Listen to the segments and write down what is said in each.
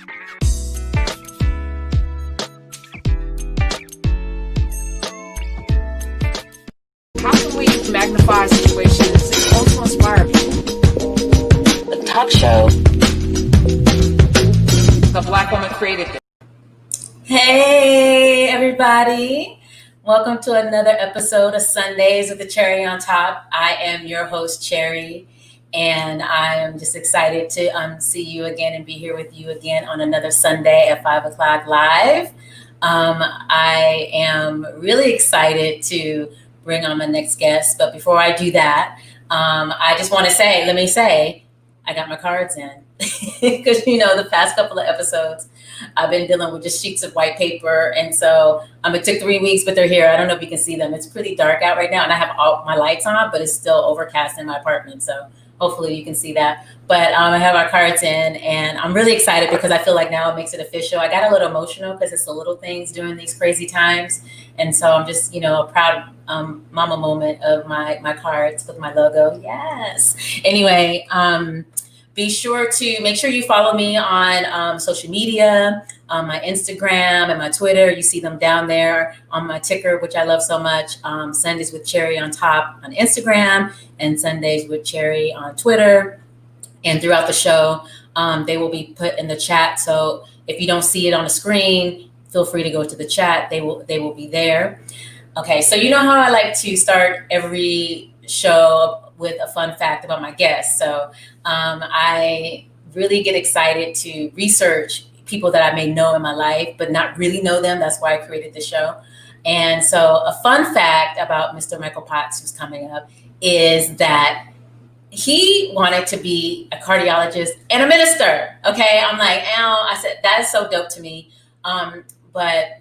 How can we magnify situations and also inspire people? The talk show. The Black woman created this. Hey, everybody. Welcome to another episode of Sundays with the Cherry on Top. I am your host, Cherry, and I am just excited to see you again and be here with you again on another Sunday at 5 o'clock live. I am really excited to bring on my next guest, but before I do that, I just want to say, I got my cards in. Because, the past couple of episodes, I've been dealing with just sheets of white paper. And so it took 3 weeks, but they're here. I don't know if you can see them. It's pretty dark out right now. And I have all my lights on, but it's still overcast in my apartment. So hopefully you can see that. But I have our cards in, and I'm really excited because I feel like now it makes it official. I got a little emotional because it's the little things during these crazy times. And so I'm just, a proud mama moment of my cards with my logo. Yes. Anyway, make sure you follow me on social media, on my Instagram and my Twitter. You see them down there on my ticker, which I love so much. Sundays with Cherry on Top on Instagram and Sundays with Cherry on Twitter. And throughout the show, they will be put in the chat. So if you don't see it on the screen, feel free to go to the chat. They will be there. Okay, so you know how I like to start every show with a fun fact about my guests. So I really get excited to research people that I may know in my life, but not really know them. That's why I created the show. And so a fun fact about Mr. Michael Potts, who's coming up, is that he wanted to be a cardiologist and a minister. Okay, I'm like, I said, that is so dope to me. But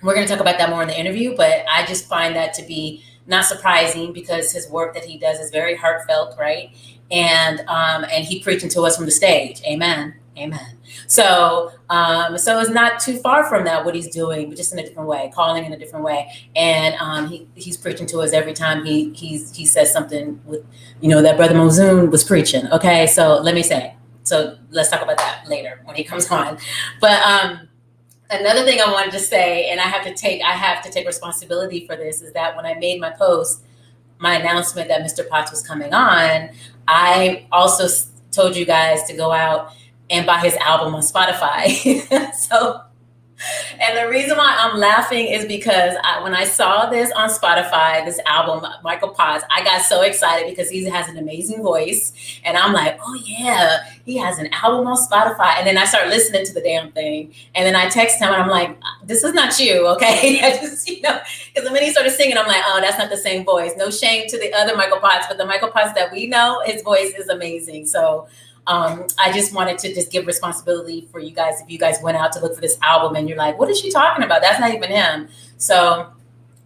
we're going to talk about that more in the interview. But I just find that to be not surprising because his work that he does is very heartfelt, right? And he preaching to us from the stage. Amen. Amen. So it's not too far from that what he's doing, but just in a different way, calling in a different way. And he's preaching to us every time he says something with, that Brother Mozoon was preaching. Okay, so let's talk about that later when he comes on. But another thing I wanted to say, and I have to take responsibility for this, is that when I made my post, my announcement that Mr. Potts was coming on, I also told you guys to go out and buy his album on Spotify. And the reason why I'm laughing is because when I saw this on Spotify, this album, Michael Potts, I got so excited because he has an amazing voice. And I'm like, oh yeah, he has an album on Spotify. And then I start listening to the damn thing. And then I text him and I'm like, this is not you, okay? I just, because when he started singing, I'm like, oh, that's not the same voice. No shame to the other Michael Potts, but the Michael Potts that we know, his voice is amazing. So I just wanted to just give responsibility for you guys. If you guys went out to look for this album and you're like, what is she talking about? That's not even him. So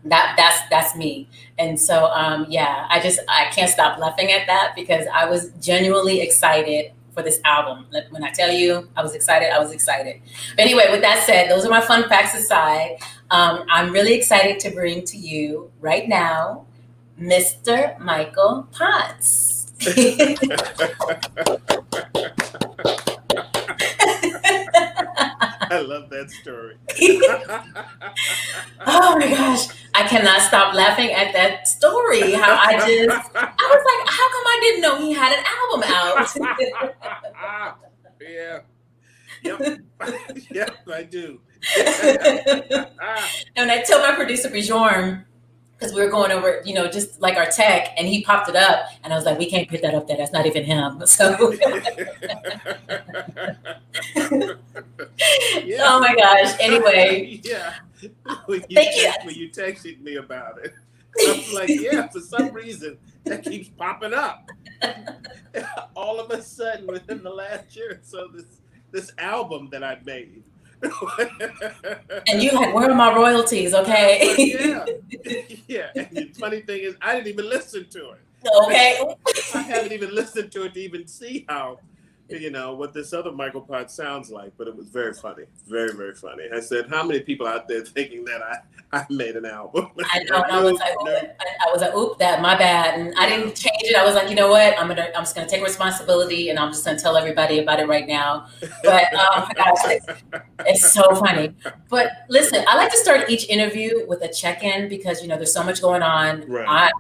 that's me. And so, I can't stop laughing at that because I was genuinely excited for this album. When I tell you I was excited, I was excited. But anyway, with that said, those are my fun facts aside. I'm really excited to bring to you right now, Mr. Michael Potts. I love that story. Oh my gosh. I cannot stop laughing at that story. I was like, how come I didn't know he had an album out? Yeah. Yep. Yep, I do. And I told my producer, Bjorn, because we were going over, just like our tech, and he popped it up, and I was like, we can't put that up there. That's not even him. So, Yeah. Oh my gosh. Anyway. Yeah. When you texted me about it, I was like, yeah, for some reason, that keeps popping up. All of a sudden, within the last year, so this album that I made. And you like, where are my royalties? Okay. Yeah. And the funny thing is, I didn't even listen to it. Okay. I haven't even listened to it to even see how what this other Michael Potts sounds like, but it was very funny. Very, very funny. I said, how many people out there thinking that I made an album? I know, and I was like, I was like, oop, that my bad, and I didn't change it. I was like, you know what, I'm just gonna take responsibility, and I'm just gonna tell everybody about it right now. But gosh, it's so funny. But listen, I like to start each interview with a check-in because there's so much going on. Right.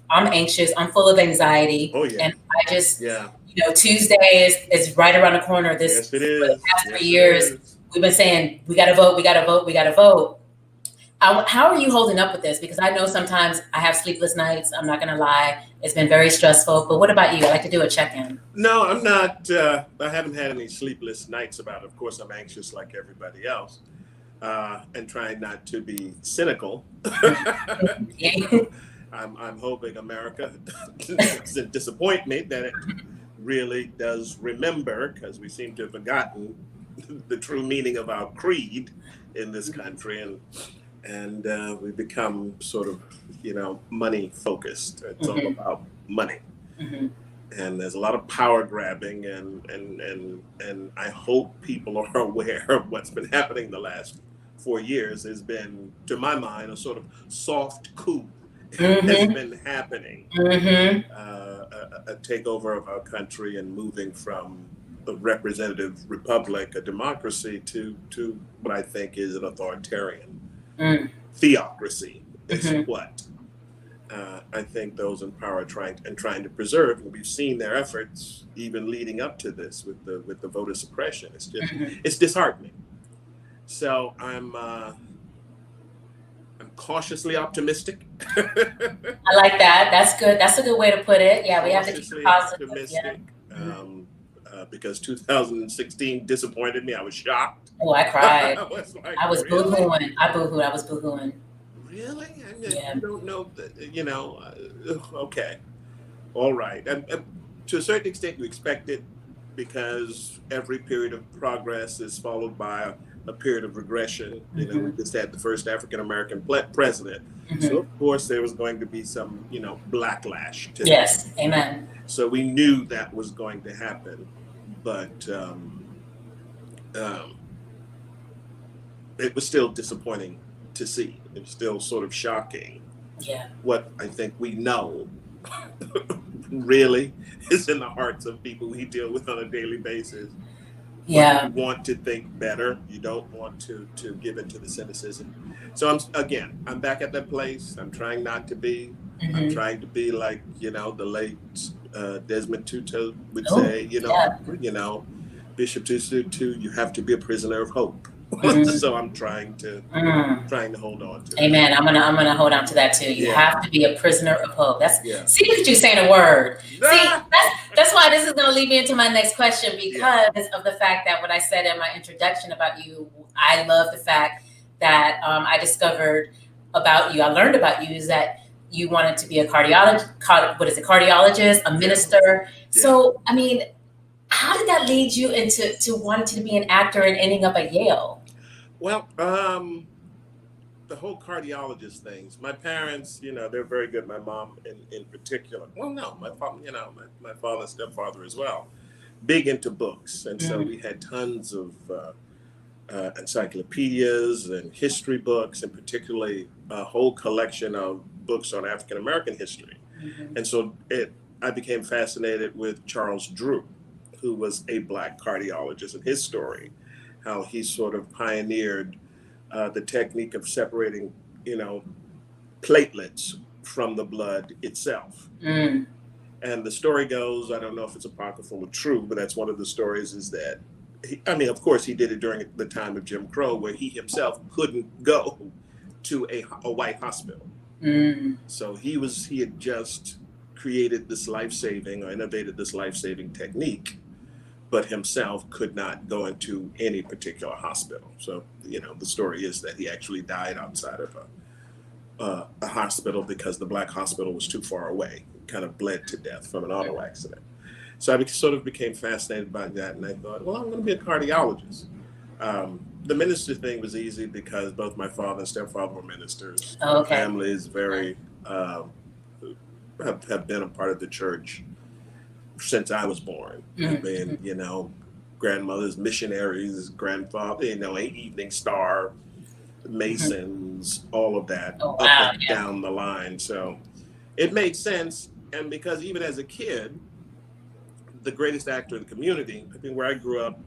I'm anxious. I'm full of anxiety. Oh yeah. And I just Tuesday is right around the corner. Yes, it is. For the past 3 years, we've been saying we got to vote, we got to vote, we got to vote. How are you holding up with this? Because I know sometimes I have sleepless nights. I'm not going to lie. It's been very stressful. But what about you? I like to do a check-in. No, I'm not. I haven't had any sleepless nights about it. Of course, I'm anxious like everybody else, and trying not to be cynical. I'm hoping America doesn't disappoint me, that it really does remember, because we seem to have forgotten the true meaning of our creed in this country, and we become sort of money focused. It's all about money, and there's a lot of power grabbing, and I hope people are aware of what's been happening the last 4 years. Has been, to my mind, a sort of soft coup has been happening, a takeover of our country and moving from a representative republic, a democracy, to what I think is an authoritarian theocracy. Is what I think those in power are trying to preserve, and we've seen their efforts even leading up to this with the voter suppression. It's just it's disheartening. So I'm cautiously optimistic. I like that. That's good. That's a good way to put it. Yeah, we have to keep positive. Optimistic. Because 2016 disappointed me. I was shocked. Oh, I cried. I was boo-hooing. I boo-hooed. I was boo-hooing. Really? I don't know. Okay. All right. And to a certain extent, you expect it, because every period of progress is followed by a period of regression. We just had the first African American president, so of course there was going to be some, backlash to Yes, amen. So we knew that was going to happen, but it was still disappointing to see. It was still sort of shocking. Yeah. What I think we know really is in the hearts of people we deal with on a daily basis. Yeah. You want to think better. You don't want to give into the cynicism. So I'm back at that place. I'm trying not to be. I'm trying to be like, the late Desmond Tutu would say, Bishop Tutu, you have to be a prisoner of hope. So I'm trying to hold on to it. Amen. I'm gonna hold on to that too. You have to be a prisoner of hope. See, look at you saying a word. See, that's why this is gonna lead me into my next question, because of the fact that what I said in my introduction about you, I love the fact that I discovered about you, I learned about you, is that you wanted to be a cardiologist, a minister. Yeah. So, I mean, how did that lead you into wanting to be an actor and ending up at Yale? Well, the whole cardiologist things. My parents, they're very good. My mom, in particular. Well, no, my my father and stepfather as well, big into books, and so we had tons of encyclopedias and history books, and particularly a whole collection of books on African American history. And so I became fascinated with Charles Drew, who was a Black cardiologist, and his story, how he sort of pioneered the technique of separating, platelets from the blood itself. And the story goes, I don't know if it's apocryphal or true, but that's one of the stories, is that, of course, he did it during the time of Jim Crow, where he himself couldn't go to a white hospital. So he had just created this life-saving, or innovated this life-saving technique, but himself could not go into any particular hospital. So, the story is that he actually died outside of a hospital because the Black hospital was too far away, kind of bled to death from an auto accident. So I sort of became fascinated by that, and I thought, well, I'm going to be a cardiologist. The minister thing was easy because both my father and stepfather were ministers. Oh, okay. My family is very, have been a part of the church since I was born. I've been, you know, grandmothers, missionaries, grandfather, you know, Evening Star, Masons, all of that, Oh, up wow, and yeah. down the line. So it made sense. And because even as a kid, the greatest actor in the community, I think where I grew up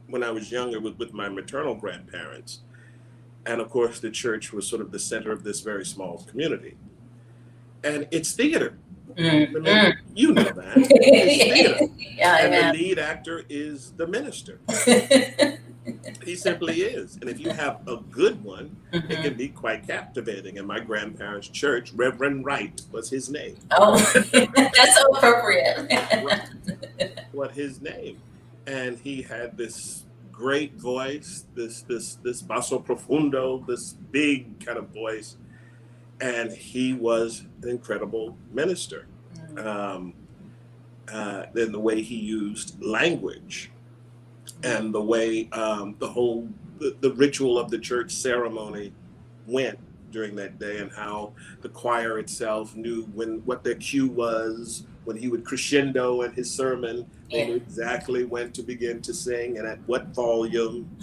when I was younger was with my maternal grandparents. And of course, the church was sort of the center of this very small community. And it's theater. I mean, you know that. It's theater. Yeah, And yeah. the lead actor is the minister. He simply is. And if you have a good one, it can be quite captivating. In my grandparents' church, Reverend Wright was his name. Oh, that's so appropriate. What his name. And he had this great voice, this basso profundo, this big kind of voice. And he was an incredible minister. Then the way he used language and the way the ritual of the church ceremony went during that day, and how the choir itself knew what their cue was, when he would crescendo in his sermon, they knew exactly when to begin to sing and at what volume.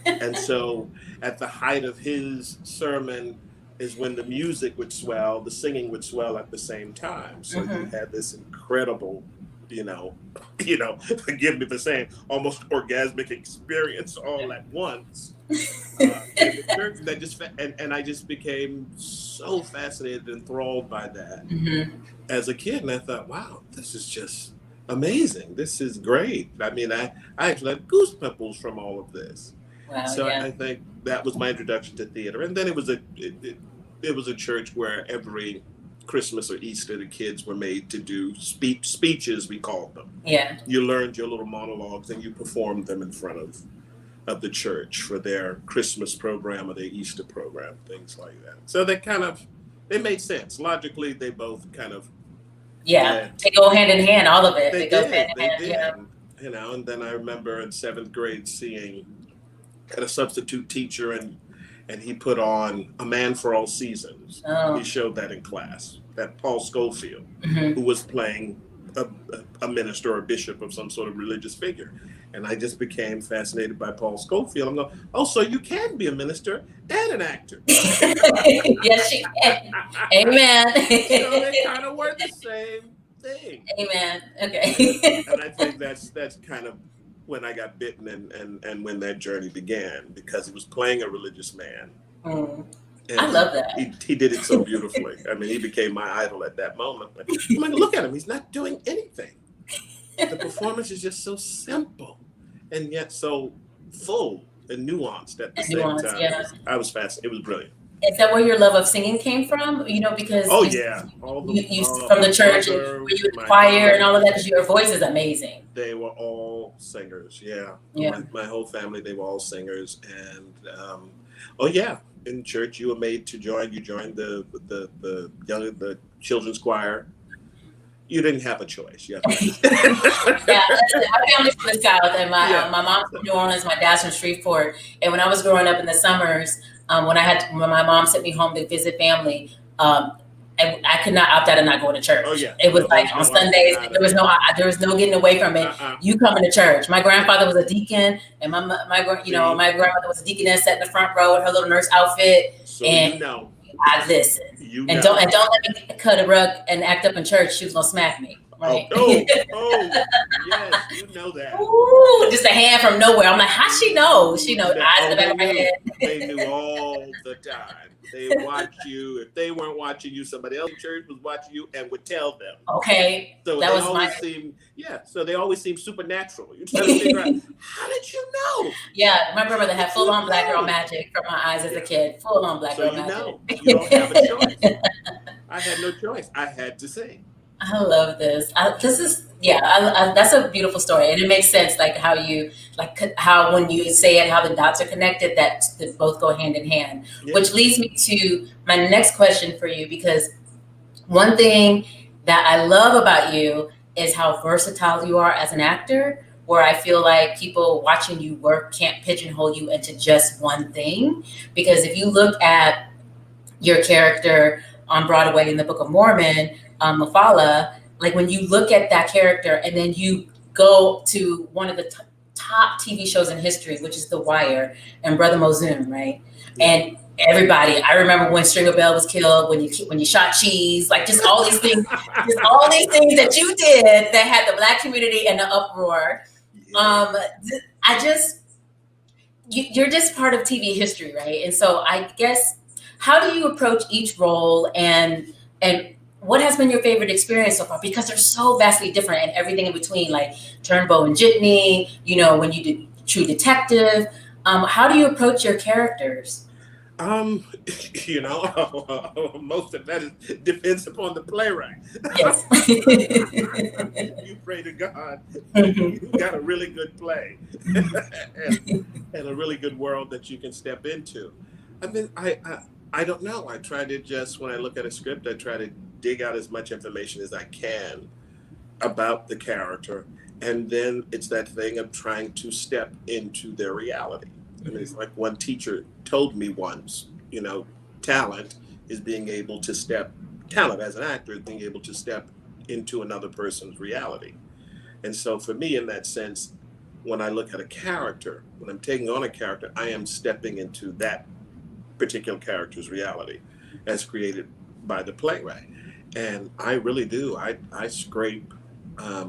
And so at the height of his sermon is when the music would swell, the singing would swell at the same time. So you had this incredible, you know, forgive me for saying, almost orgasmic experience all at once. In the church that just, and I just became so fascinated and enthralled by that as a kid. And I thought, wow, this is just amazing. This is great. I mean, I actually had goose pimples from all of this. Wow, So yeah. I think that was my introduction to theater. And then it was a church where every Christmas or Easter, the kids were made to do speeches, we called them. Yeah. You learned your little monologues and you performed them in front of the church for their Christmas program or their Easter program, things like that. So they made sense. Logically, they both kind of They go hand in hand, all of it. They go did. hand in hand. They Yeah. did. You know, and then I remember in 7th grade seeing a substitute teacher and he put on A Man for All Seasons. Oh. He showed that in class. That Paul Schofield, who was playing a minister or a bishop of some sort of religious figure. And I just became fascinated by Paul Schofield. I'm going, oh, so you can be a minister and an actor. Yes, she can. Amen. So they kind of were the same thing. Amen. Okay. And I think that's kind of when I got bitten and when that journey began, because he was playing a religious man. And I love that. He did it so beautifully. I mean, he became my idol at that moment. But I mean, look at him. He's not doing anything. The performance is just so simple and yet so full and nuanced at the same time. Yeah. I was fascinated. It was brilliant. Is that where your love of singing came from? You know, because Oh, yeah. you from the church, and were you in the choir and all of that? Because your voice is amazing. They were all singers. Yeah. My whole family, they were all singers. And oh yeah, in church you were made to join. You joined the children's choir. You didn't have a choice. You have to. Yeah, my family's from the South, and my mom's from New Orleans, my dad's from Shreveport. And when I was growing up in the summers, when my mom sent me home to visit family, I could not opt out of not going to church. Oh, yeah. It was like on Sundays, there was no getting away from it. You coming to church. My grandfather was a deacon, and my grandmother was a deaconess, sat in the front row in her little nurse outfit. So and I listened. Don't let me cut a rug and act up in church. She was gonna smack me. Right? Oh, yes, you know that. Ooh, just a hand from nowhere. I'm like, how'd she know? She knows eyes in the back of my head. They knew all the time. They watched you. If they weren't watching you, somebody else in church was watching you and would tell them. Okay. So that they was always so they always seem supernatural. You're trying to figure out, how did you know? Yeah, my grandmother had full on black girl magic from my eyes as a kid. Full on black girl magic. You don't have a choice. I had no choice. I had to sing. I love this. That's a beautiful story, and it makes sense. Like how when you say it, how the dots are connected, that both go hand in hand. Yeah. Which leads me to my next question for you, because one thing that I love about you is how versatile you are as an actor. Where I feel like people watching you work can't pigeonhole you into just one thing, because if you look at your character on Broadway in the Book of Mormon, Mephala, like when you look at that character and then you go to one of the top TV shows in history, which is The Wire, and Brother Mozoon, right? And everybody, I remember when Stringer Bell was killed, when you shot Cheese, like just all these things that you did that had the Black community in the uproar. You're just part of TV history, right? And so I guess, how do you approach each role, and what has been your favorite experience so far? Because they're so vastly different, and everything in between, like Turnbow and Jitney, when you did True Detective. How do you approach your characters? Most of that depends upon the playwright. Yes. You pray to God, you got a really good play and a really good world that you can step into. I mean, I don't know. I try to just, when I look at a script, I try to dig out as much information as I can about the character. And then it's that thing of trying to step into their reality. I mean, it's like one teacher told me once, talent as an actor is being able to step into another person's reality. And so for me, in that sense, when I look at a character, when I'm taking on a character, I am stepping into that particular character's reality as created by the playwright. And I really do. I scrape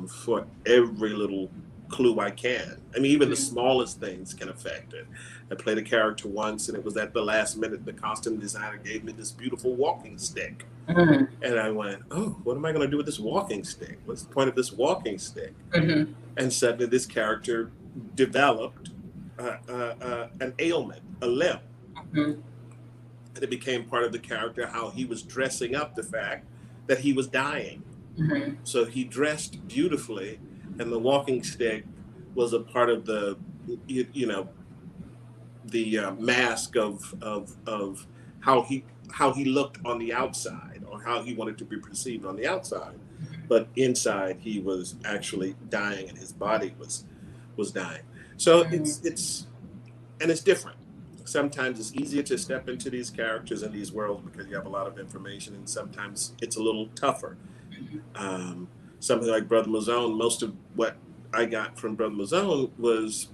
for every little clue I can. I mean, even the smallest things can affect it. I played a character once, and it was at the last minute the costume designer gave me this beautiful walking stick. And I went, oh, what am I going to do with this walking stick? What's the point of this walking stick? And suddenly this character developed an ailment, a limp. And it became part of the character, how he was dressing up the fact that he was dying. So he dressed beautifully, and the walking stick was a part of the, mask of how he looked on the outside, or how he wanted to be perceived on the outside. But inside, he was actually dying, and his body was dying. So it's different. Sometimes it's easier to step into these characters in these worlds because you have a lot of information, and sometimes it's a little tougher. Something like Brother Mozoon, most of what I got from Brother Mozoon was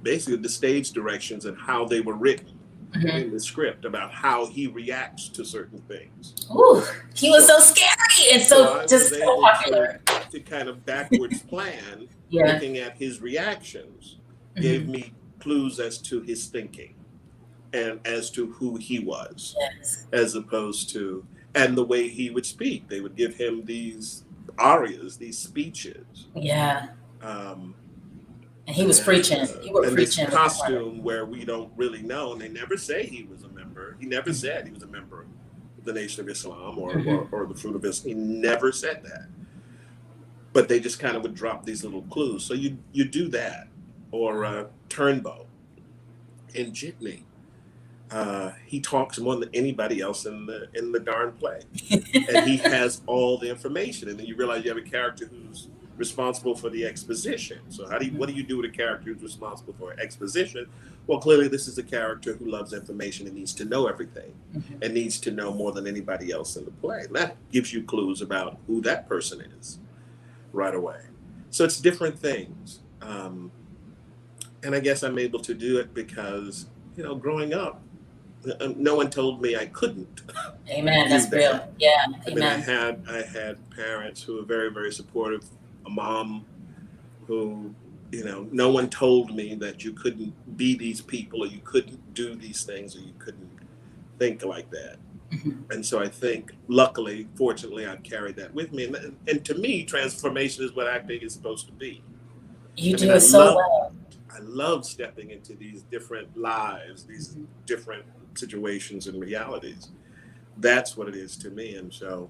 basically the stage directions and how they were written in the script, about how he reacts to certain things. Ooh, he was so scary and so popular. To kind of backwards plan, looking at his reactions, gave me clues as to his thinking and as to who he was, as opposed to, and the way he would speak. They would give him these arias, these speeches. And he was preaching. He was preaching. This costume where we don't really know, and they never say he was a member. He never said he was a member of the Nation of Islam or the Fruit of Islam. He never said that. But they just kind of would drop these little clues. So you do that. Or Turnbow in Jitney. He talks more than anybody else in the darn play. And he has all the information. And then you realize you have a character who's responsible for the exposition. So what do you do with a character who's responsible for exposition? Well, clearly this is a character who loves information and needs to know everything and needs to know more than anybody else in the play. And that gives you clues about who that person is right away. So it's different things. And I guess I'm able to do it because, growing up, no one told me I couldn't. Amen. That's real. Yeah. I mean, I had parents who were very, very supportive. A mom who, no one told me that you couldn't be these people, or you couldn't do these things, or you couldn't think like that. And so I think, luckily, fortunately, I've carried that with me. And to me, transformation is what acting is supposed to be. You do it so well. I love stepping into these different lives, these different situations and realities. That's what it is to me. And so,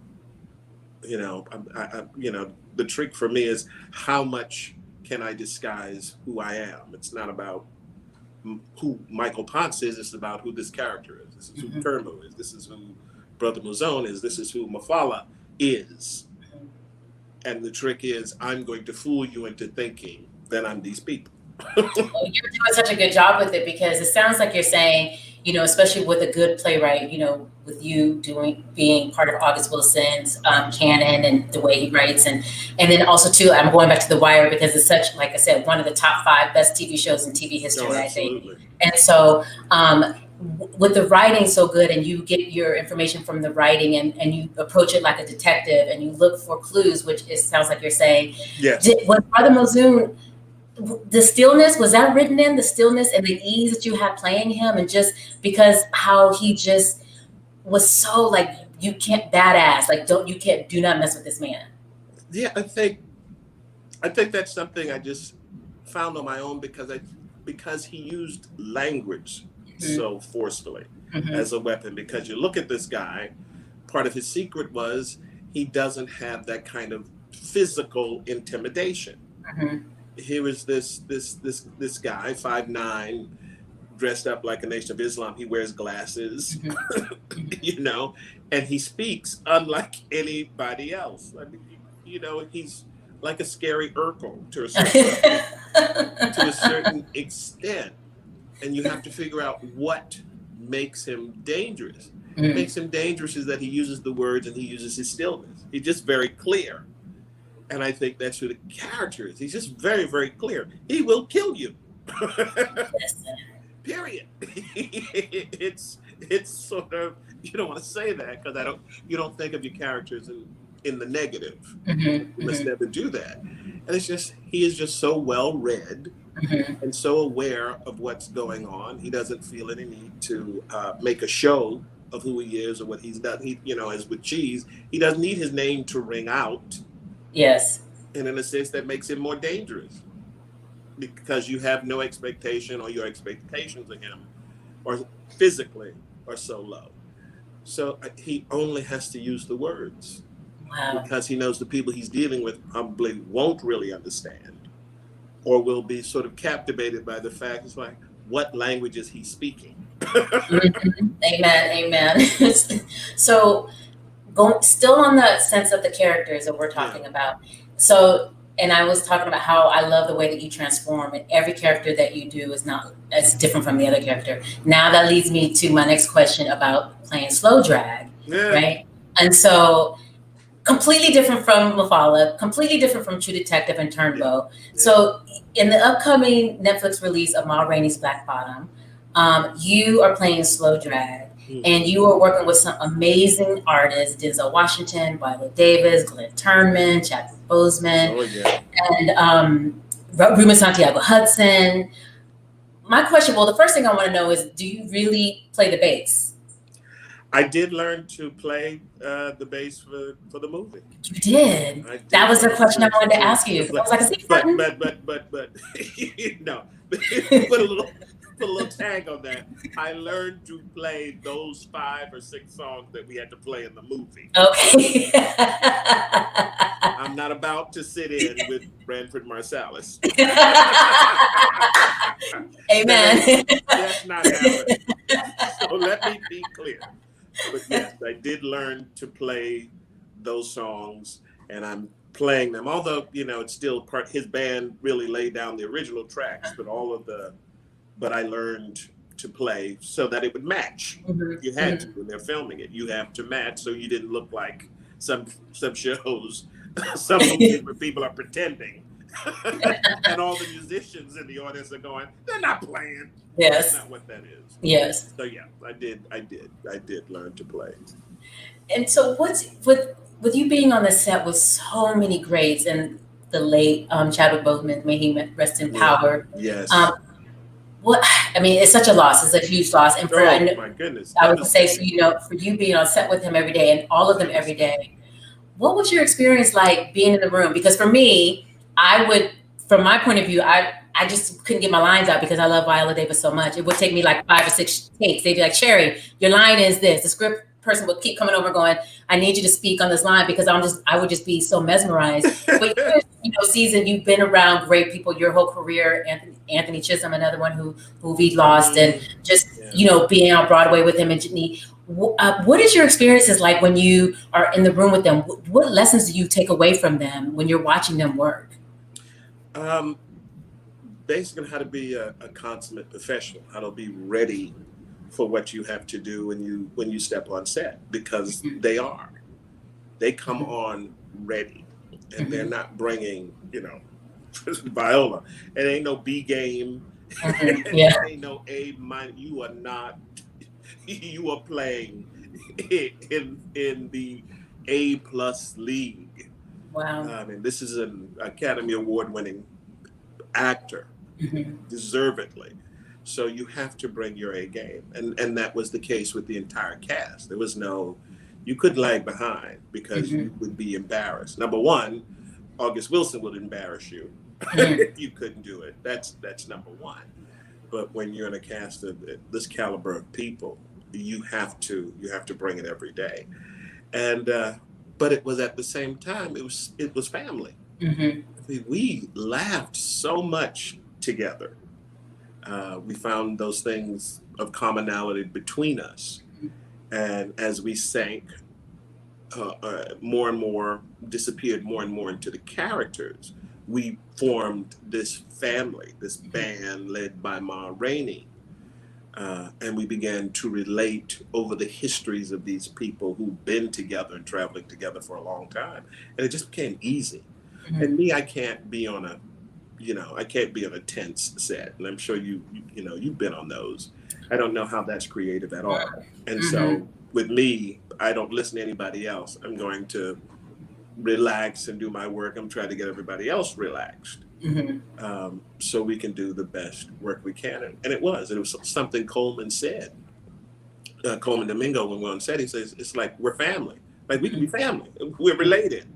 the trick for me is how much can I disguise who I am? It's not about who Michael Potts is. It's about who this character is. This is who Turnbow is. This is who Brother Mozoon is. This is who Mafala is. And the trick is, I'm going to fool you into thinking that I'm these people. You're doing such a good job with it, because it sounds like you're saying, especially with a good playwright, with you being part of August Wilson's canon and the way he writes, and then also too, I'm going back to The Wire because it's such, like I said, one of the top 5 best TV shows in TV history, I think. And so with the writing so good, and you get your information from the writing, and you approach it like a detective, and you look for clues, which sounds like you're saying. Yes. Was Brother Mozoon, the stillness, was that written in, the stillness and the ease that you had playing him, and just because how he just was so like, you can't badass, like do not mess with this man. Yeah, I think that's something I just found on my own because he used language so forcefully as a weapon. Because you look at this guy, part of his secret was he doesn't have that kind of physical intimidation. Here was this guy, 5'9", dressed up like a Nation of Islam. He wears glasses, and he speaks unlike anybody else. I mean, he's like a scary Urkel to a certain extent. And you have to figure out what makes him dangerous. What makes him dangerous is that he uses the words and he uses his stillness. He's just very clear. And I think that's who the character is. He's just very, very clear. He will kill you. Period. It's sort of, you don't want to say that because you don't think of your characters in the negative. You must never do that. And it's just, he is just so well read and so aware of what's going on. He doesn't feel any need to make a show of who he is or what he's done. He, as with Cheese, he doesn't need his name to ring out. Yes. And in a sense, that makes him more dangerous because you have no expectation, or your expectations of him or physically are so low. So he only has to use the words. Wow. Because he knows the people he's dealing with probably won't really understand or will be sort of captivated by the fact, it's like, what language is he speaking? Amen. So still on the sense of the characters that we're talking about. So, and I was talking about how I love the way that you transform, and every character that you do is not as different from the other character. Now that leads me to my next question about playing slow drag, right? And so completely different from Mufala, completely different from True Detective and Turnbow. So in the upcoming Netflix release of Ma Rainey's Black Bottom, you are playing slow drag. And you are working with some amazing artists: Denzel Washington, Viola Davis, Glenn Turnman, Chadwick Boseman, and Ruben Santiago Hudson. My question, the first thing I want to know is, do you really play the bass? I did learn to play the bass for the movie. You did? That was the question I wanted to ask you. I was like, but no, put a little tag on that. I learned to play those 5 or 6 songs that we had to play in the movie. Okay. I'm not about to sit in with Branford Marsalis. Amen. That's not happening. So let me be clear. But yes, I did learn to play those songs, and I'm playing them. Although, it's still his band really laid down the original tracks, but I learned to play so that it would match. You had to when they're filming it. You have to match so you didn't look like some shows, some movies where people are pretending. And all the musicians in the audience are going, they're not playing. Yes. That's not what that is. Yes. So yeah, I did learn to play. And so what's with you being on the set with so many greats, and the late Chadwick Boseman, may he rest in power. Yes. It's such a loss. It's a huge loss. And my goodness. I would say, for you being on set with him every day, and all of them every day, what was your experience like being in the room? Because for me, from my point of view, I just couldn't get my lines out because I love Viola Davis so much. It would take me like 5 or 6 takes. They'd be like, Cherry, your line is this. The script person would keep coming over going, I need you to speak on this line, because I would just be so mesmerized. But season, you've been around great people your whole career. Anthony Chisholm, another one who we lost, and just being on Broadway with him and Jitney. What is your experiences like when you are in the room with them? What lessons do you take away from them when you're watching them work? Basically how to be a consummate professional, how to be ready for what you have to do when you step on set, because they come on ready, and they're not bringing, Viola. It ain't no B game. Yeah. It ain't no A minus. You are playing in the A+ league. Wow. I mean, this is an Academy Award winning actor, deservedly. So you have to bring your A game. And that was the case with the entire cast. There was you couldn't lag behind, because you would be embarrassed. Number one, August Wilson would embarrass you if you couldn't do it. That's number one. But when you're in a cast of this caliber of people, you have to bring it every day. And but it was, at the same time, it was family. I mean, we laughed so much together. We found those things of commonality between us. And as we sank more and more, disappeared more and more into the characters, we formed this family, this band led by Ma Rainey. And we began to relate over the histories of these people who've been together and traveling together for a long time. And it just became easy. And me, I can't be on a tense set. And I'm sure you've been on those. I don't know how that's creative at all. And so with me, I don't listen to anybody else. I'm going to relax and do my work. I'm trying to get everybody else relaxed. So we can do the best work we can. And it was something Coleman said. Coleman Domingo, when we were on set, he says, it's like we're family. Like we can be family. We're related.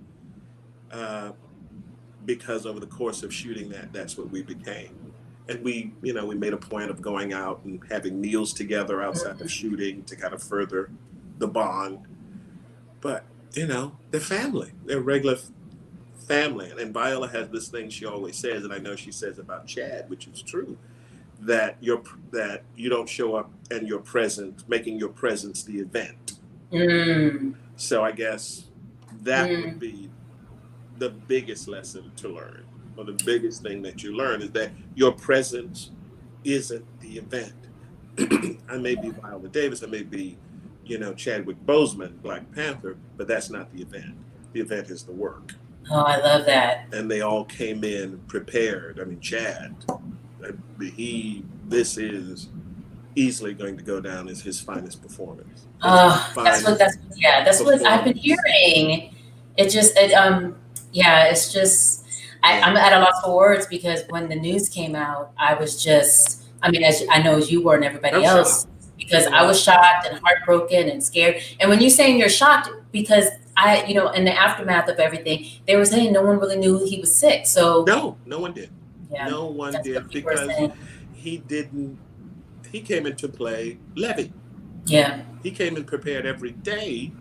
Because over the course of shooting that's what we became. And we made a point of going out and having meals together outside of shooting to kind of further the bond. But, they're family. They're regular family. And Viola has this thing she always says, and I know she says about Chad, which is true, that you don't show up and your presence, making your presence the event. So I guess that would be the biggest lesson to learn, or the biggest thing that you learn, is that your presence isn't the event. I may be Viola Davis, I may be, Chadwick Boseman, Black Panther, but that's not the event. The event is the work. Oh, I love that. And they all came in prepared. I mean, Chad, this is easily going to go down as his finest performance. That's what I've been hearing. It's just, I'm at a loss for words, because when the news came out, I was just, as I know as you were and everybody else, because I was shocked and heartbroken and scared. And when you're saying you're shocked, because in the aftermath of everything, they were saying no one really knew he was sick. So no one did. Yeah, no one did, because he came in to play Levy. Yeah. He came in prepared every day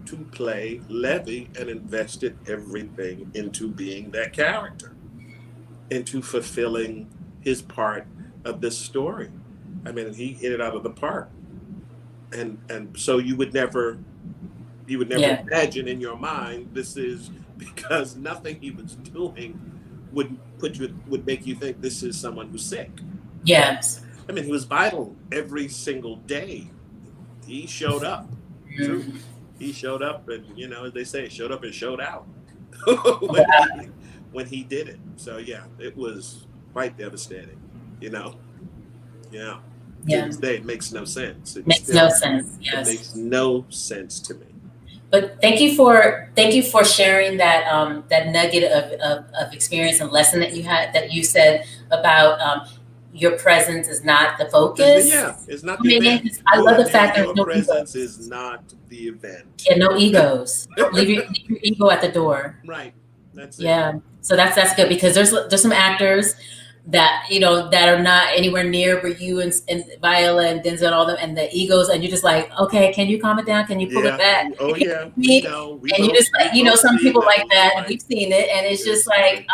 to play Levy, and invested everything into being that character, into fulfilling his part of this story. He hit it out of the park. And so you would never imagine in your mind this is because nothing he was doing would make you think this is someone who's sick. Yes. He was vital every single day. He showed up. True. He showed up, and as they say, showed up and showed out when he did it. So yeah, it was quite devastating. Yeah. To this day, it makes no sense. It makes no sense to me. But thank you for sharing that that nugget of experience and lesson that you had, that you said about your presence is not the focus. Yeah, it's not the event. I love the fact that your presence is not the event. Yeah, no egos. leave your ego at the door. Right. That's it. Yeah. So that's good, because there's some actors that that are not anywhere near where you and Viola and Denzel and all them, and the egos, and you're just like, okay, can you calm it down? Can you pull it back? Oh yeah, we just like, some people like that, and we've seen it, and it's just like,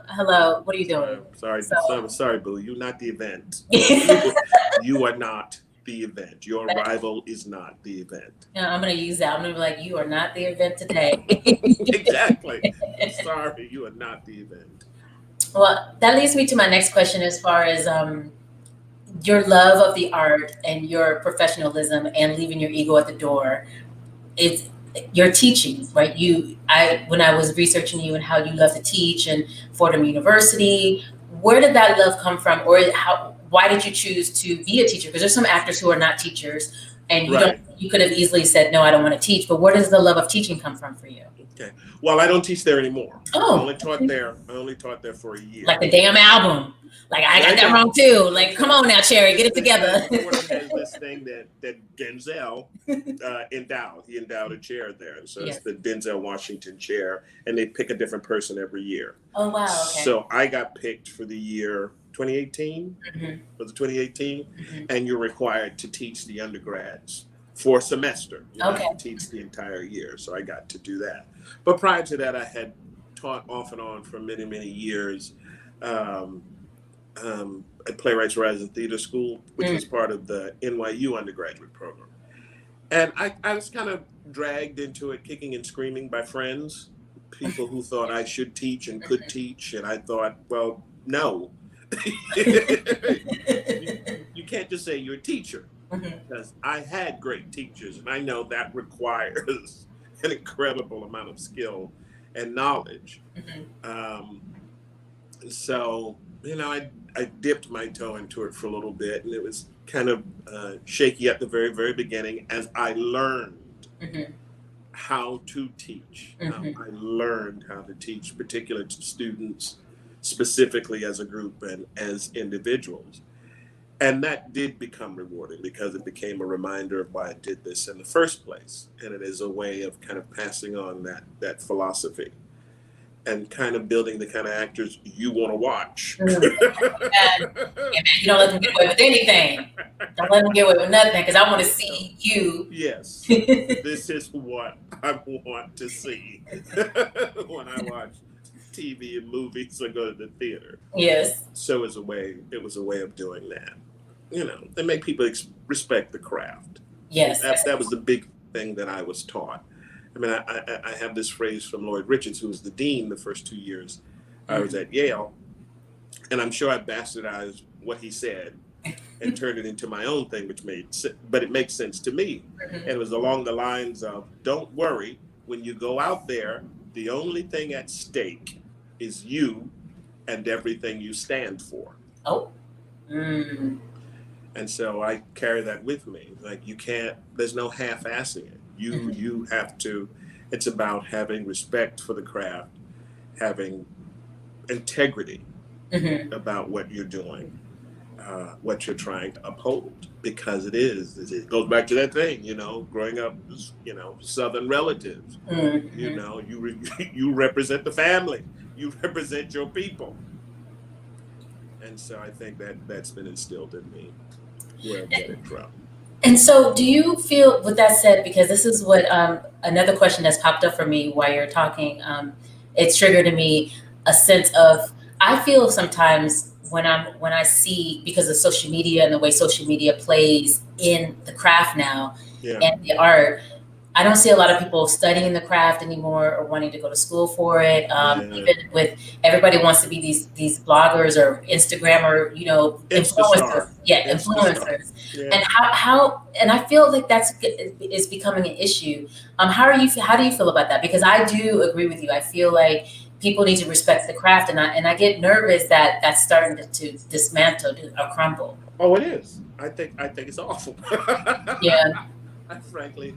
hello, what are you doing? Sorry, boo, you're not the event. You are not the event. Your rival is not the event. Yeah, I'm gonna use that. I'm gonna be like, you are not the event today. Exactly. I'm sorry, you are not the event. Well, that leads me to my next question, as far as your love of the art and your professionalism and leaving your ego at the door, it's your teaching, right? When I was researching you and how you love to teach and Fordham University, where did that love come from, or why did you choose to be a teacher? Because there's some actors who are not teachers, and you could have easily said, no, I don't want to teach. But where does the love of teaching come from for you? Okay. Well, I don't teach there anymore. Oh, I only taught there for a year. Like the damn album. Like I got that wrong too. Like, come on now, Cherry, get it together. Fordham has this thing that Denzel endowed. He endowed a chair there, and so it's the Denzel Washington chair, and they pick a different person every year. Oh wow. Okay. So I got picked for the year 2018. Was it 2018? And you're required to teach the undergrads for a semester. You have to teach the entire year. So I got to do that. But prior to that, I had taught off and on for many, many years at Playwrights Horizon Theater School, which was part of the NYU undergraduate program. And I was kind of dragged into it, kicking and screaming by friends, people who thought I should teach and could teach. And I thought, well, no. You can't just say you're a teacher, because I had great teachers, and I know that requires an incredible amount of skill and knowledge. So, I dipped my toe into it for a little bit, and it was kind of shaky at the very, very beginning as I learned how to teach. I learned how to teach particular students, specifically as a group and as individuals. And that did become rewarding because it became a reminder of why I did this in the first place. And it is a way of kind of passing on that philosophy and kind of building the kind of actors you want to watch. And you don't let them get away with anything. Don't let them get away with nothing, because I want to see you. Yes, this is what I want to see when I watch TV and movies or go to the theater. Yes. So it was a way of doing that. And make people respect the craft. Yes. That was the big thing that I was taught. I mean, I have this phrase from Lloyd Richards, who was the dean the first 2 years I was at Yale, and I'm sure I bastardized what he said and turned it into my own thing, but it makes sense to me. And it was along the lines of, don't worry, when you go out there, the only thing at stake is you and everything you stand for. Oh. And so I carry that with me. Like, there's no half-assing it. You have to, it's about having respect for the craft, having integrity about what you're doing, what you're trying to uphold, because it goes back to that thing, growing up, Southern relatives, you represent the family, you represent your people. And so I think that's been instilled in me, where I get it from. And so do you feel, with that said, because this is what another question that's popped up for me while you're talking, it's triggered in me a sense of, I feel sometimes when I see, because of social media and the way social media plays in the craft now and the art, I don't see a lot of people studying the craft anymore or wanting to go to school for it. Even with everybody wants to be these bloggers or Instagrammer, influencers. Influencers. Yeah. And and I feel like is becoming an issue. How do you feel about that? Because I do agree with you. I feel like people need to respect the craft, and I get nervous that that's starting to dismantle or crumble. Oh, it is. I think it's awful. Yeah. I frankly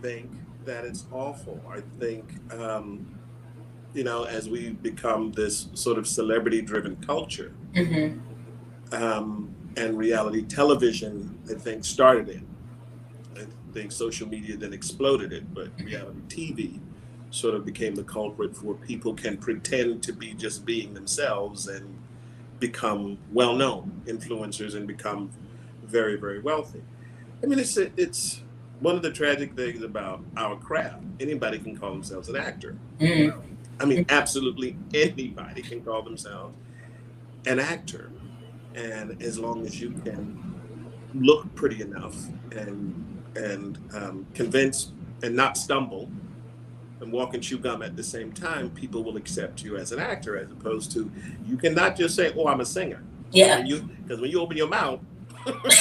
think that it's awful. I think, as we become this sort of celebrity-driven culture, and reality television, I think, started it. I think social media then exploded it, but reality TV sort of became the culprit for people can pretend to be just being themselves and become well-known influencers and become very, very wealthy. I mean, it's one of the tragic things about our craft. Anybody can call themselves an actor. I mean, absolutely anybody can call themselves an actor. And as long as you can look pretty enough and convince and not stumble and walk and chew gum at the same time, people will accept you as an actor, as opposed to, you cannot just say, oh, I'm a singer. Yeah. Because when you open your mouth,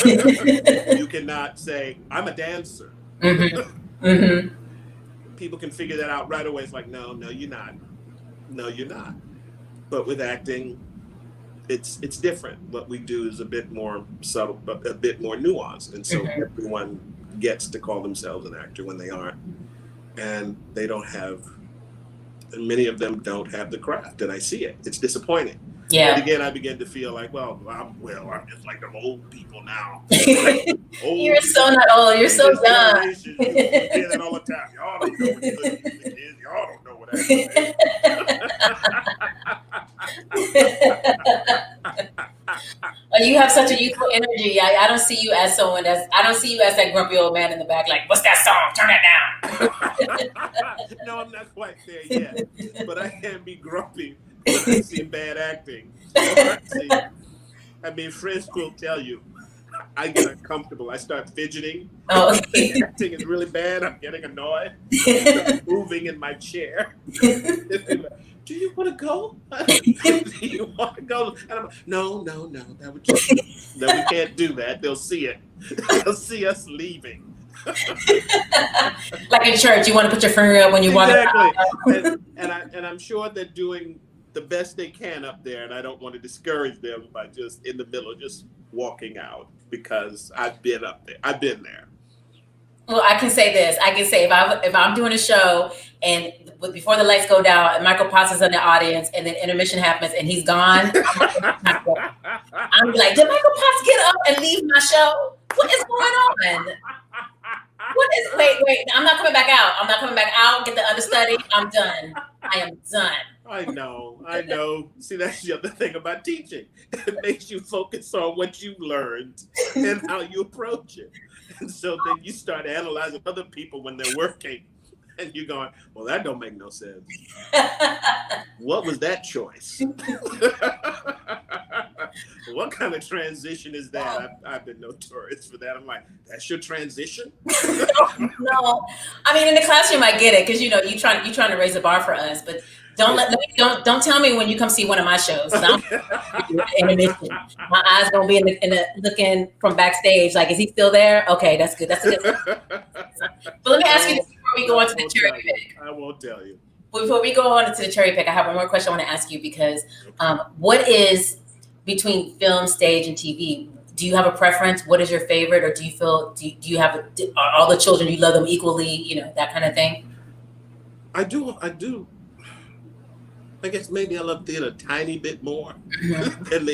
You cannot say, I'm a dancer. Mm-hmm. Mm-hmm. People can figure that out right away. It's like, no, you're not. No, you're not. But with acting, it's different. What we do is a bit more subtle, but a bit more nuanced. And so everyone gets to call themselves an actor when they aren't. And they don't have, and many of them don't have the craft. And I see it. It's disappointing. Yeah. And again, I begin to feel like, I'm just like them old people now. You're so not old. You're so young. You hear that all the time. Y'all don't know what good music is. Y'all don't know what You have such a youthful energy. I don't see you as someone I don't see you as that grumpy old man in the back, like, what's that song? Turn that down. No, I'm not quite there yet. But I can be grumpy when I see bad acting. I mean, friends will tell you, I get uncomfortable. I start fidgeting. Oh. Acting is really bad. I'm getting annoyed. I'm moving in my chair. Do you want to go? Do you want to go? And I'm like, no. That would just, no, we can't do that. They'll see it. They'll see us leaving. Like in church, you want to put your finger up when you walk out. And I'm sure they're doing the best they can up there, and I don't want to discourage them by just in the middle, just walking out, because I've been up there. I've been there. Well, I can say this. I can say if I'm doing a show and before the lights go down and Michael Potts is in the audience and then intermission happens and he's gone, I'm like, did Michael Potts get up and leave my show? What is going on? Wait, I'm not coming back out. I'm not coming back out, get the understudy. I'm done. I am done. I know. See, that's the other thing about teaching. It makes you focus on what you learned and how you approach it. And so then you start analyzing other people when they're working. And you're going, well, that don't make no sense. What was that choice? What kind of transition is that? I've been notorious for that. I'm like, that's your transition? No. I mean, in the classroom, I get it because you're trying to raise the bar for us, but don't tell me when you come see one of my shows. Intermission. My eyes gonna be in the looking from backstage. Like, is he still there? Okay, that's good. That's good. But let me ask you this before we go on to the cherry pick. I won't tell you. Before we go on to the cherry pick, I have one more question I want to ask you because what is between film, stage, and TV? Do you have a preference? What is your favorite, or do you feel do you have are all the children, you love them equally? That kind of thing. I do. I guess maybe I love theater a tiny bit more than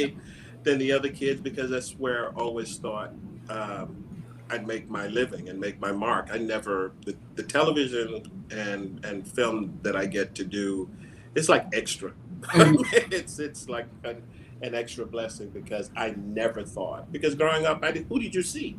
the other kids, because that's where I always thought I'd make my living and make my mark. I never the television and film that I get to do, it's like extra. It's like an extra blessing, because I never thought, because growing up, who did you see?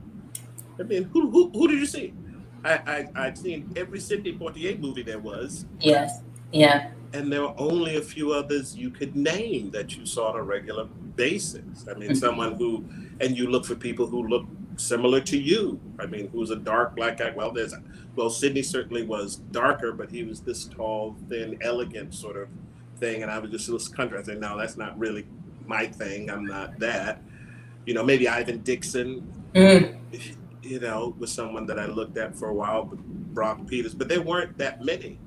I mean, who did you see? I'd seen every Sidney Poitier movie there was. Yes. Yeah. And there were only a few others you could name that you saw on a regular basis. I mean, someone who, and you look for people who look similar to you. I mean, who's a dark black guy. Well, Sidney certainly was darker, but he was this tall, thin, elegant sort of thing. And I was just this country. I said, no, that's not really my thing. I'm not that. Maybe Ivan Dixon, was someone that I looked at for a while, but Brock Peters, but there weren't that many.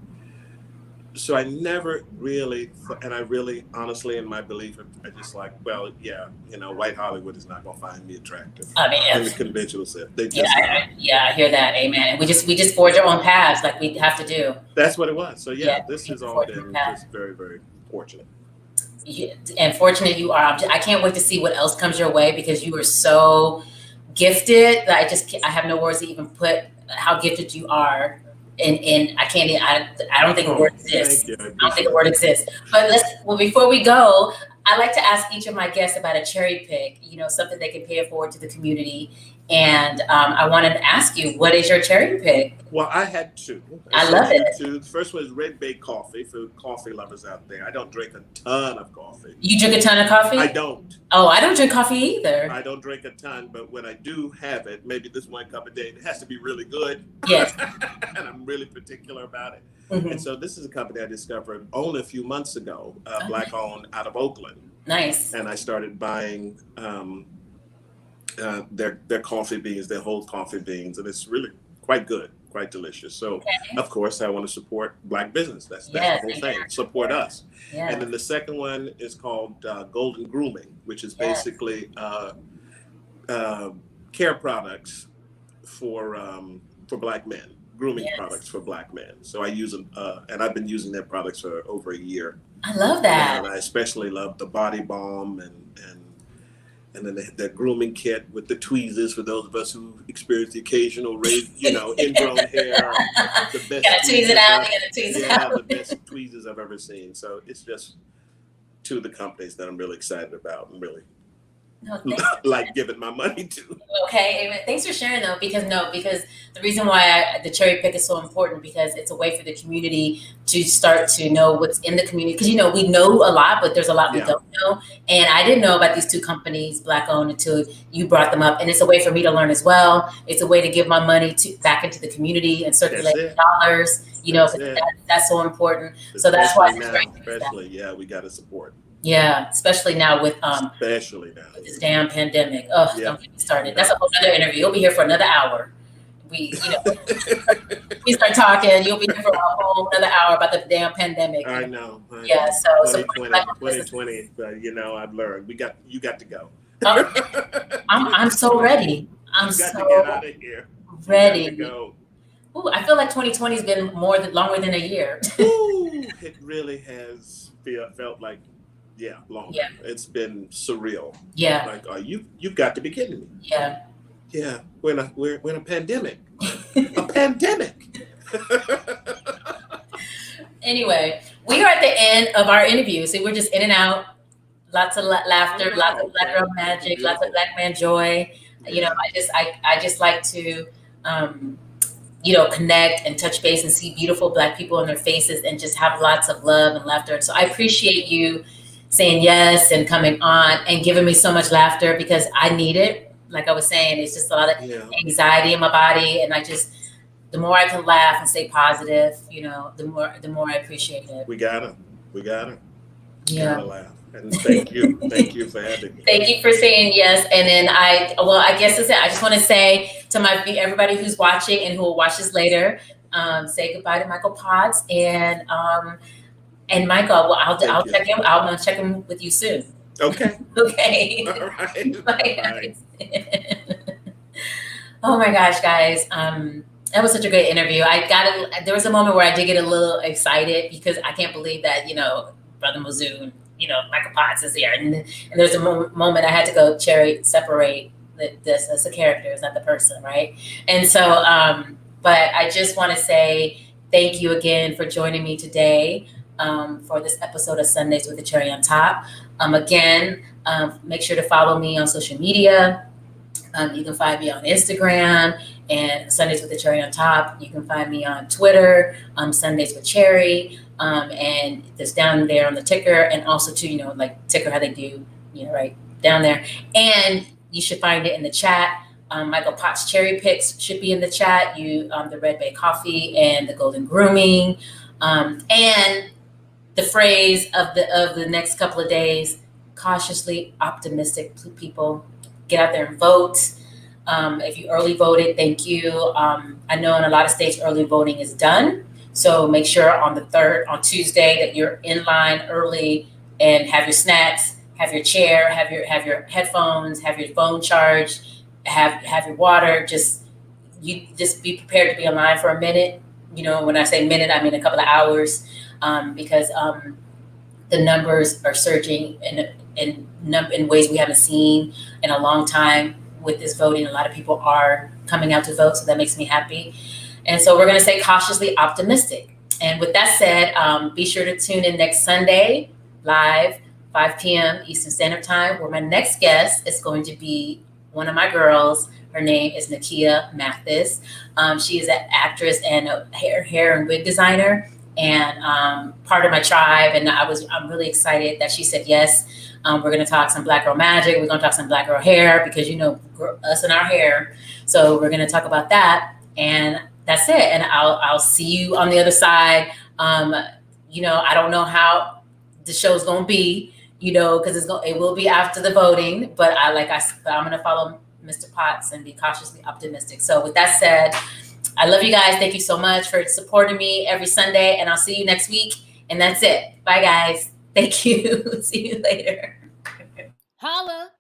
So I never really, and I really, honestly, in my belief, I just like, well, yeah, white Hollywood is not going to find me attractive. I mean, in the conventional sense. They just I hear that. Amen. We just forge our own paths like we have to do. That's what it was. So yeah this has all been just very, very fortunate. And fortunate you are. I can't wait to see what else comes your way, because you are so gifted that I have no words to even put how gifted you are. And I can't. I don't think a word exists. I don't think a word exists. But before we go, I like to ask each of my guests about a cherry pick. Something they can pay it forward to the community. And I wanted to ask you, what is your cherry pick? Well, I had two. I love it. The first one is Red Bay Coffee, for coffee lovers out there. I don't drink a ton of coffee. You drink a ton of coffee? I don't. Oh, I don't drink coffee either. I don't drink a ton, but when I do have it, maybe this one cup a day, it has to be really good. Yes. And I'm really particular about it. Mm-hmm. And so this is a company I discovered only a few months ago, Black-owned, out of Oakland. Nice. And I started buying their coffee beans, their whole coffee beans, and it's really quite good, quite delicious. So, Okay. of course, I want to support Black business. That's Yes, the whole thing. Support us. Yes. And then the second one is called Golden Grooming, which is Yes. basically care products for Black men, grooming Yes. products for Black men. So I use them, and I've been using their products for over a year. I love that. And I especially love the body balm and then the grooming kit with the tweezers for those of us who experience the occasional ingrown hair. The best You gotta tweeze it out. You gotta tweeze it yeah, out. the best tweezers I've ever seen. So it's just two of the companies that I'm really excited about and really No, thanks. like giving my money to. Okay, Amen. Thanks for sharing though, because the reason why the cherry pick is so important because it's a way for the community to start to know what's in the community. Because we know a lot, but there's a lot we Yeah. don't know. And I didn't know about these two companies, Black owned, until you brought them up. And it's a way for me to learn as well. It's a way to give my money back into the community and circulate That's it. dollars. That's it. That's so important. So that's why it's great. Especially, yeah, we got to support. Yeah, especially now with Especially now. this damn pandemic. Oh, Yeah. don't get me started. That's a whole other interview. You'll be here for another hour. We start talking. You'll be here for a whole another hour about the damn pandemic. I know. Yeah, so 2020, I've learned. You got to go. I'm so ready. I'm You got so to get out of here. ready. You got to go. Ooh, I feel like 2020 has been longer than a year. Ooh, it really has felt like, long. Yeah. It's been surreal. Yeah, Like, you've got to be kidding me. yeah. Yeah, we're in a pandemic. A pandemic. Anyway, we are at the end of our interview. So we're just in and out. Lots of laughter, Oh, lots of Black okay. girl magic, lots of Black man joy. I just like to connect and touch base and see beautiful Black people in their faces and just have lots of love and laughter. And so I appreciate you saying yes and coming on and giving me so much laughter because I need it. Like I was saying, it's just a lot of anxiety in my body. And the more I can laugh and stay positive, the more I appreciate it. We got him. Yeah. Gotta laugh. And thank you for having me. Thank you for saying yes. And then I guess that's it. I just want to say to everybody who's watching and who will watch this later, say goodbye to Michael Potts and Michael. Well, I'll check him. I'll check him with you soon. Okay. Okay. All right. Bye. Oh my gosh, guys. That was such a great interview. There was a moment where I did get a little excited because I can't believe that, Brother Mazoon, Michael Potts is here. And there's a moment I had to go, Cherry, separate this as a character, it's not the person, right? And so, but I just want to say thank you again for joining me today for this episode of Sundays with the Cherry on Top. Again, make sure to follow me on social media. You can find me on Instagram and Sundays with the Cherry on Top. You can find me on Twitter, Sundays with Cherry, and it's down there on the ticker, and also too, like ticker how they do, right down there. And you should find it in the chat. Michael Potts Cherry Picks should be in the chat. The Red Bay Coffee and the Golden Grooming, and the phrase of the next couple of days: cautiously optimistic. People, get out there and vote. If you early voted, thank you. I know in a lot of states early voting is done. So make sure on the 3rd, on Tuesday, that you're in line early and have your snacks, have your chair, have your headphones, have your phone charged, have your water. Just be prepared to be in line for a minute. When I say minute, I mean a couple of hours, because the numbers are surging in ways we haven't seen in a long time with this voting. A lot of people are coming out to vote, so that makes me happy. And so we're going to say cautiously optimistic. And with that said, be sure to tune in next Sunday, live, 5 p.m. Eastern Standard Time, where my next guest is going to be one of my girls. Her name is Nakia Mathis. She is an actress and a hair and wig designer, and part of my tribe. And I'm really excited that she said yes. We're going to talk some Black girl magic. We're going to talk some Black girl hair because us and our hair. So we're going to talk about that, and that's it. And I'll see you on the other side. I don't know how the show's going to be, because it will be after the voting. But I'm going to follow Mr. Potts and be cautiously optimistic. So with that said, I love you guys. Thank you so much for supporting me every Sunday, and I'll see you next week. And that's it. Bye, guys. Thank you. See you later. Holla.